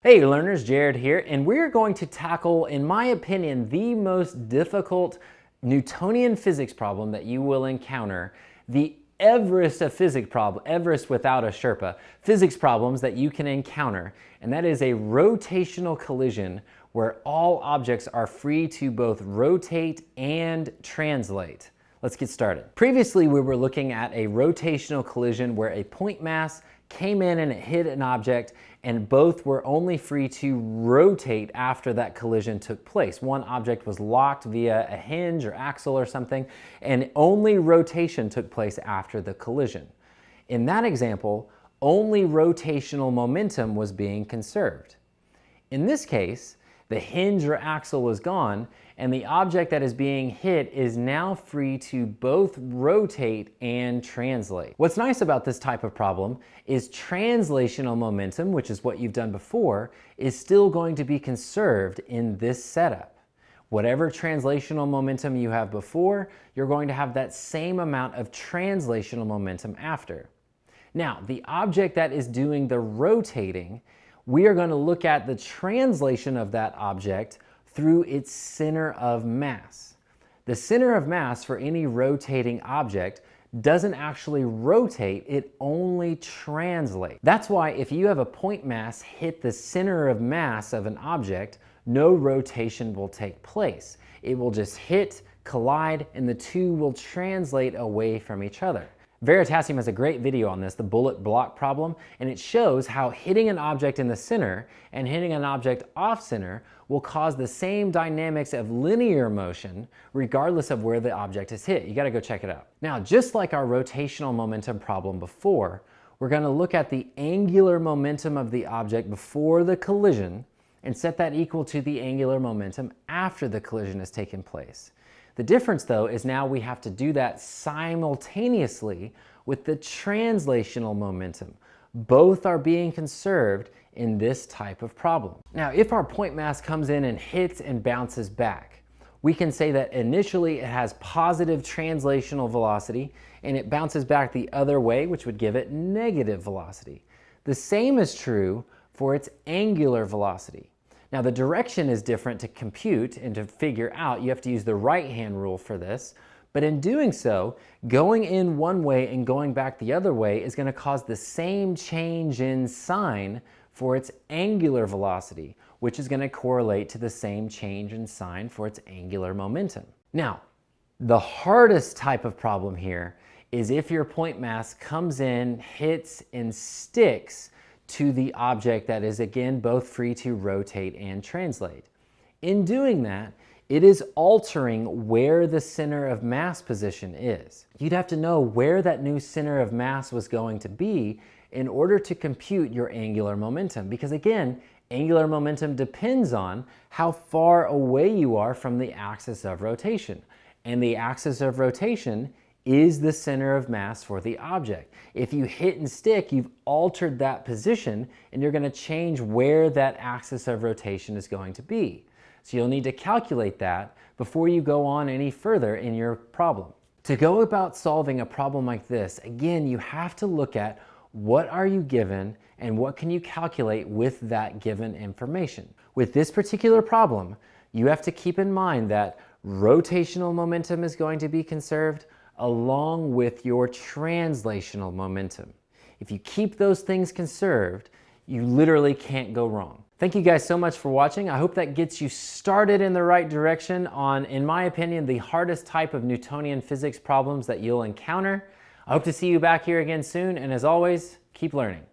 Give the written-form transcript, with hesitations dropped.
Hey learners, Jared here, and we're going to tackle, in my opinion, the most difficult Newtonian physics problem that you will encounter, the Everest of physics problem, Everest without a Sherpa, physics problems that you can encounter, and that is a rotational collision where all objects are free to both rotate and translate. Let's get started. Previously, we were looking at a rotational collision where a point mass came in and it hit an object, and both were only free to rotate after that collision took place. One object was locked via a hinge or axle or something, and only rotation took place after the collision. In that example, only rotational momentum was being conserved. In this case, the hinge or axle was gone, and the object that is being hit is now free to both rotate and translate. What's nice about this type of problem is translational momentum, which is what you've done before, is still going to be conserved in this setup. Whatever translational momentum you have before, you're going to have that same amount of translational momentum after. Now, the object that is doing the rotating, we are going to look at the translation of that object through its center of mass. The center of mass for any rotating object doesn't actually rotate, it only translates. That's why if you have a point mass hit the center of mass of an object, no rotation will take place. It will just hit, collide, and the two will translate away from each other. Veritasium has a great video on this, the bullet block problem, and it shows how hitting an object in the center and hitting an object off center will cause the same dynamics of linear motion regardless of where the object is hit. You gotta go check it out. Now, just like our rotational momentum problem before, we're gonna look at the angular momentum of the object before the collision and set that equal to the angular momentum after the collision has taken place. The difference, though, is now we have to do that simultaneously with the translational momentum. Both are being conserved in this type of problem. Now, if our point mass comes in and hits and bounces back, we can say that initially it has positive translational velocity and it bounces back the other way, which would give it negative velocity. The same is true for its angular velocity. Now, the direction is different to compute and to figure out. You have to use the right-hand rule for this. But in doing so, going in one way and going back the other way is going to cause the same change in sign for its angular velocity, which is going to correlate to the same change in sign for its angular momentum. Now, the hardest type of problem here is if your point mass comes in, hits, and sticks to the object that is again both free to rotate and translate. In doing that, it is altering where the center of mass position is. You'd have to know where that new center of mass was going to be in order to compute your angular momentum, because again, angular momentum depends on how far away you are from the axis of rotation. And the axis of rotation is the center of mass for the object. If you hit and stick, you've altered that position and you're going to change where that axis of rotation is going to be. So you'll need to calculate that before you go on any further in your problem. To go about solving a problem like this, again, you have to look at what are you given and what can you calculate with that given information. With this particular problem, you have to keep in mind that rotational momentum is going to be conserved along with your translational momentum. If you keep those things conserved, you literally can't go wrong. Thank you guys so much for watching. I hope that gets you started in the right direction on, in my opinion, the hardest type of Newtonian physics problems that you'll encounter. I hope to see you back here again soon, and as always, keep learning.